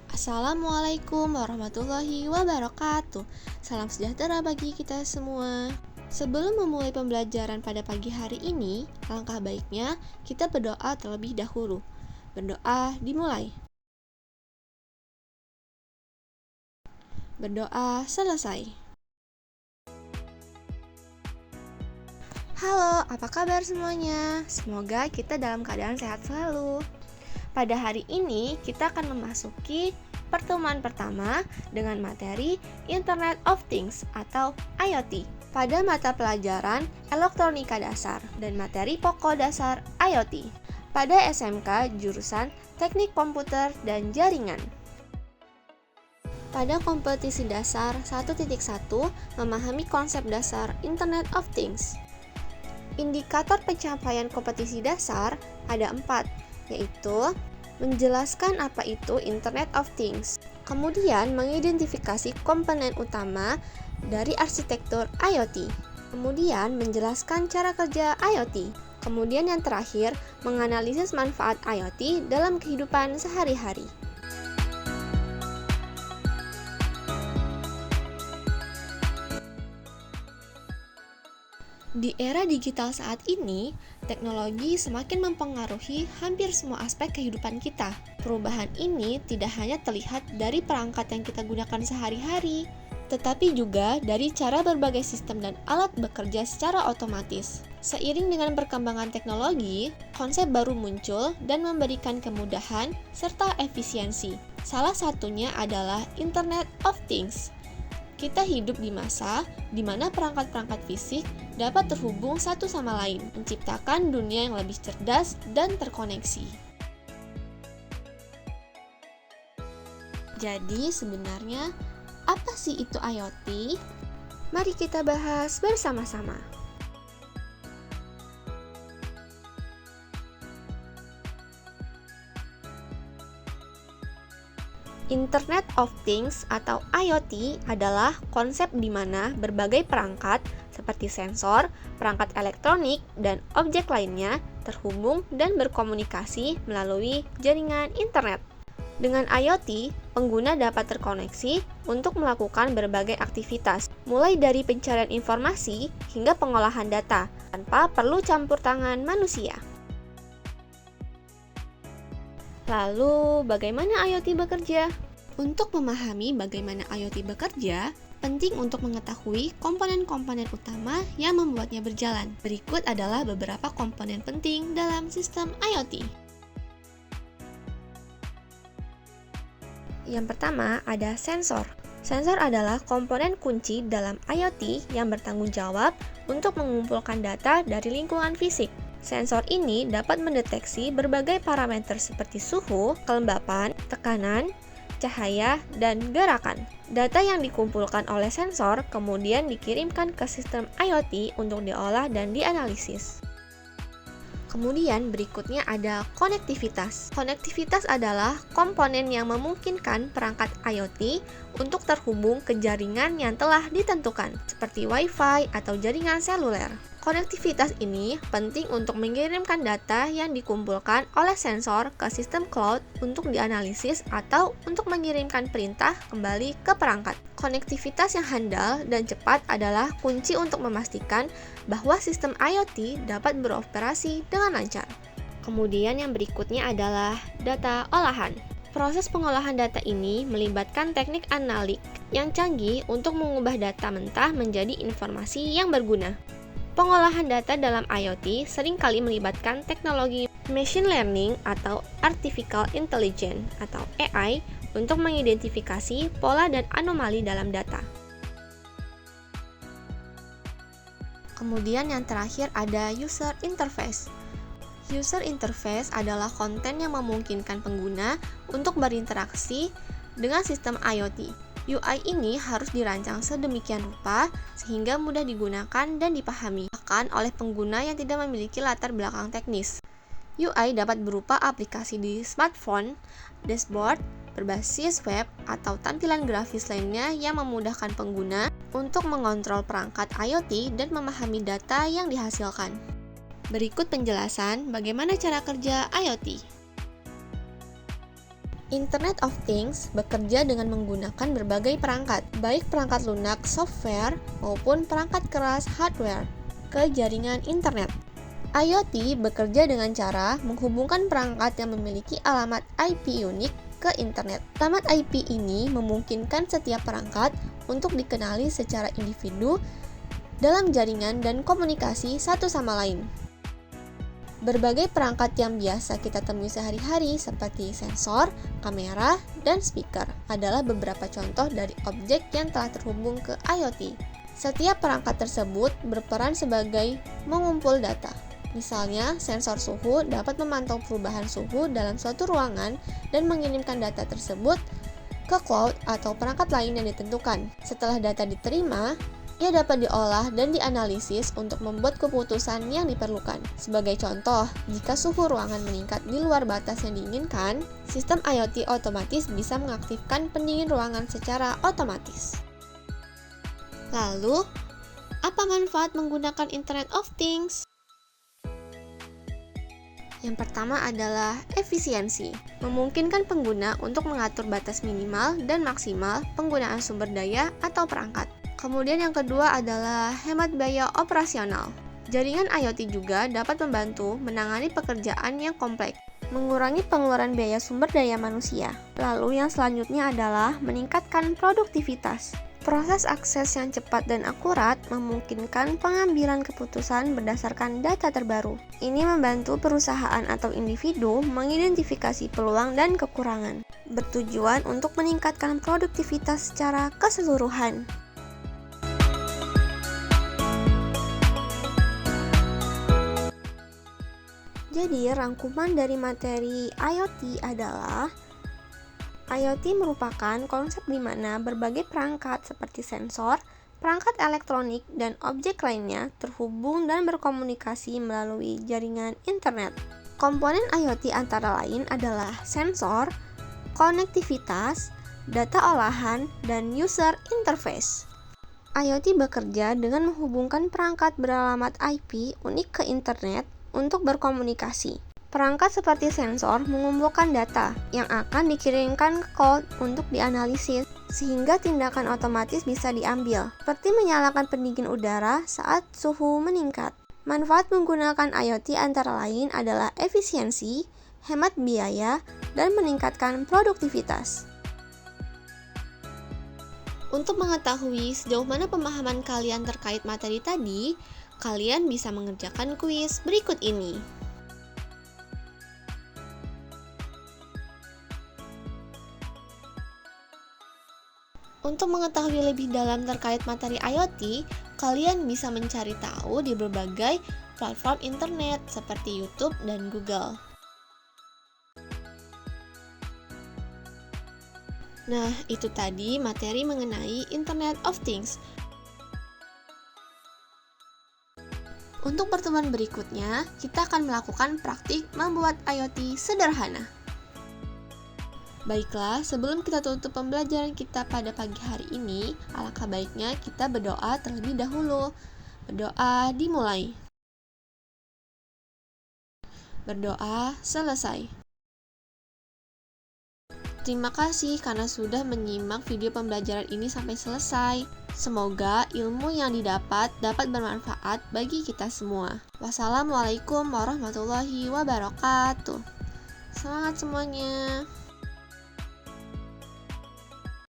Assalamualaikum warahmatullahi wabarakatuh. Salam sejahtera bagi kita semua. Sebelum memulai pembelajaran pada pagi hari ini, alangkah baiknya kita berdoa terlebih dahulu. Berdoa dimulai. Berdoa selesai. Halo, apa kabar semuanya? Semoga kita dalam keadaan sehat selalu. Pada hari ini kita akan memasuki pertemuan pertama dengan materi Internet of Things atau IoT pada mata pelajaran Elektronika Dasar dan materi pokok dasar IoT pada SMK jurusan Teknik Komputer dan Jaringan. Pada kompetisi dasar 1.1 memahami konsep dasar Internet of Things. Indikator pencapaian kompetisi dasar ada 4, yaitu menjelaskan apa itu Internet of Things, kemudian mengidentifikasi komponen utama dari arsitektur IoT, kemudian menjelaskan cara kerja IoT, kemudian yang terakhir menganalisis manfaat IoT dalam kehidupan sehari-hari. Di era digital saat ini, teknologi semakin mempengaruhi hampir semua aspek kehidupan kita. Perubahan ini tidak hanya terlihat dari perangkat yang kita gunakan sehari-hari, tetapi juga dari cara berbagai sistem dan alat bekerja secara otomatis. Seiring dengan perkembangan teknologi, konsep baru muncul dan memberikan kemudahan serta efisiensi. Salah satunya adalah Internet of Things. Kita hidup di masa di mana perangkat-perangkat fisik dapat terhubung satu sama lain, menciptakan dunia yang lebih cerdas dan terkoneksi. Jadi sebenarnya apa sih itu IoT? Mari kita bahas bersama-sama. Internet of Things atau IoT adalah konsep di mana berbagai perangkat seperti sensor, perangkat elektronik, dan objek lainnya terhubung dan berkomunikasi melalui jaringan internet. Dengan IoT, pengguna dapat terkoneksi untuk melakukan berbagai aktivitas, mulai dari pencarian informasi hingga pengolahan data, tanpa perlu campur tangan manusia. Lalu, bagaimana IoT bekerja? Untuk memahami bagaimana IoT bekerja, penting untuk mengetahui komponen-komponen utama yang membuatnya berjalan. Berikut adalah beberapa komponen penting dalam sistem IoT. Yang pertama, ada sensor. Sensor adalah komponen kunci dalam IoT yang bertanggung jawab untuk mengumpulkan data dari lingkungan fisik. Sensor ini dapat mendeteksi berbagai parameter seperti suhu, kelembapan, tekanan, cahaya, dan gerakan. Data yang dikumpulkan oleh sensor kemudian dikirimkan ke sistem IoT untuk diolah dan dianalisis. Kemudian berikutnya ada konektivitas. Konektivitas adalah komponen yang memungkinkan perangkat IoT untuk terhubung ke jaringan yang telah ditentukan, seperti Wi-Fi atau jaringan seluler. Konektivitas ini penting untuk mengirimkan data yang dikumpulkan oleh sensor ke sistem cloud untuk dianalisis atau untuk mengirimkan perintah kembali ke perangkat. Konektivitas yang handal dan cepat adalah kunci untuk memastikan bahwa sistem IoT dapat beroperasi dengan lancar. Kemudian yang berikutnya adalah data olahan. Proses pengolahan data ini melibatkan teknik analik yang canggih untuk mengubah data mentah menjadi informasi yang berguna. Pengolahan data dalam IoT seringkali melibatkan teknologi machine learning atau artificial intelligence atau AI untuk mengidentifikasi pola dan anomali dalam data. Kemudian yang terakhir ada user interface. User interface adalah konten yang memungkinkan pengguna untuk berinteraksi dengan sistem IoT. UI ini harus dirancang sedemikian rupa sehingga mudah digunakan dan dipahami, bahkan oleh pengguna yang tidak memiliki latar belakang teknis. UI dapat berupa aplikasi di smartphone, dashboard, berbasis web, atau tampilan grafis lainnya yang memudahkan pengguna untuk mengontrol perangkat IoT dan memahami data yang dihasilkan. Berikut penjelasan bagaimana cara kerja IoT. Internet of Things bekerja dengan menggunakan berbagai perangkat, baik perangkat lunak software maupun perangkat keras hardware, ke jaringan internet. IoT bekerja dengan cara menghubungkan perangkat yang memiliki alamat IP unik ke internet. Alamat IP ini memungkinkan setiap perangkat untuk dikenali secara individu dalam jaringan dan komunikasi satu sama lain. Berbagai perangkat yang biasa kita temui sehari-hari seperti sensor, kamera, dan speaker adalah beberapa contoh dari objek yang telah terhubung ke IoT. Setiap perangkat tersebut berperan sebagai mengumpul data. Misalnya, sensor suhu dapat memantau perubahan suhu dalam suatu ruangan dan mengirimkan data tersebut ke cloud atau perangkat lain yang ditentukan. Setelah data diterima, ia dapat diolah dan dianalisis untuk membuat keputusan yang diperlukan. Sebagai contoh, jika suhu ruangan meningkat di luar batas yang diinginkan, sistem IoT otomatis bisa mengaktifkan pendingin ruangan secara otomatis. Lalu, apa manfaat menggunakan Internet of Things? Yang pertama adalah efisiensi, memungkinkan pengguna untuk mengatur batas minimal dan maksimal penggunaan sumber daya atau perangkat. Kemudian yang kedua adalah hemat biaya operasional. Jaringan IoT juga dapat membantu menangani pekerjaan yang kompleks, mengurangi pengeluaran biaya sumber daya manusia. Lalu yang selanjutnya adalah meningkatkan produktivitas. Proses akses yang cepat dan akurat memungkinkan pengambilan keputusan berdasarkan data terbaru. Ini membantu perusahaan atau individu mengidentifikasi peluang dan kekurangan, bertujuan untuk meningkatkan produktivitas secara keseluruhan. Jadi, rangkuman dari materi IoT adalah IoT merupakan konsep di mana berbagai perangkat seperti sensor, perangkat elektronik, dan objek lainnya terhubung dan berkomunikasi melalui jaringan internet. Komponen IoT antara lain adalah sensor, konektivitas, data olahan, dan user interface. IoT bekerja dengan menghubungkan perangkat beralamat IP unik ke internet untuk berkomunikasi. Perangkat seperti sensor mengumpulkan data yang akan dikirimkan ke cloud untuk dianalisis, sehingga tindakan otomatis bisa diambil, seperti menyalakan pendingin udara saat suhu meningkat. Manfaat menggunakan IoT antara lain adalah efisiensi, hemat biaya, dan meningkatkan produktivitas. Untuk mengetahui sejauh mana pemahaman kalian terkait materi tadi, kalian bisa mengerjakan kuis berikut ini. Untuk mengetahui lebih dalam terkait materi IoT, kalian bisa mencari tahu di berbagai platform internet seperti YouTube dan Google. Nah, itu tadi materi mengenai Internet of Things. Untuk pertemuan berikutnya, kita akan melakukan praktik membuat IoT sederhana. Baiklah, sebelum kita tutup pembelajaran kita pada pagi hari ini, alangkah baiknya kita berdoa terlebih dahulu. Berdoa dimulai. Berdoa selesai. Terima kasih karena sudah menyimak video pembelajaran ini sampai selesai. Semoga ilmu yang didapat dapat bermanfaat bagi kita semua. Wassalamualaikum warahmatullahi wabarakatuh. Semangat semuanya.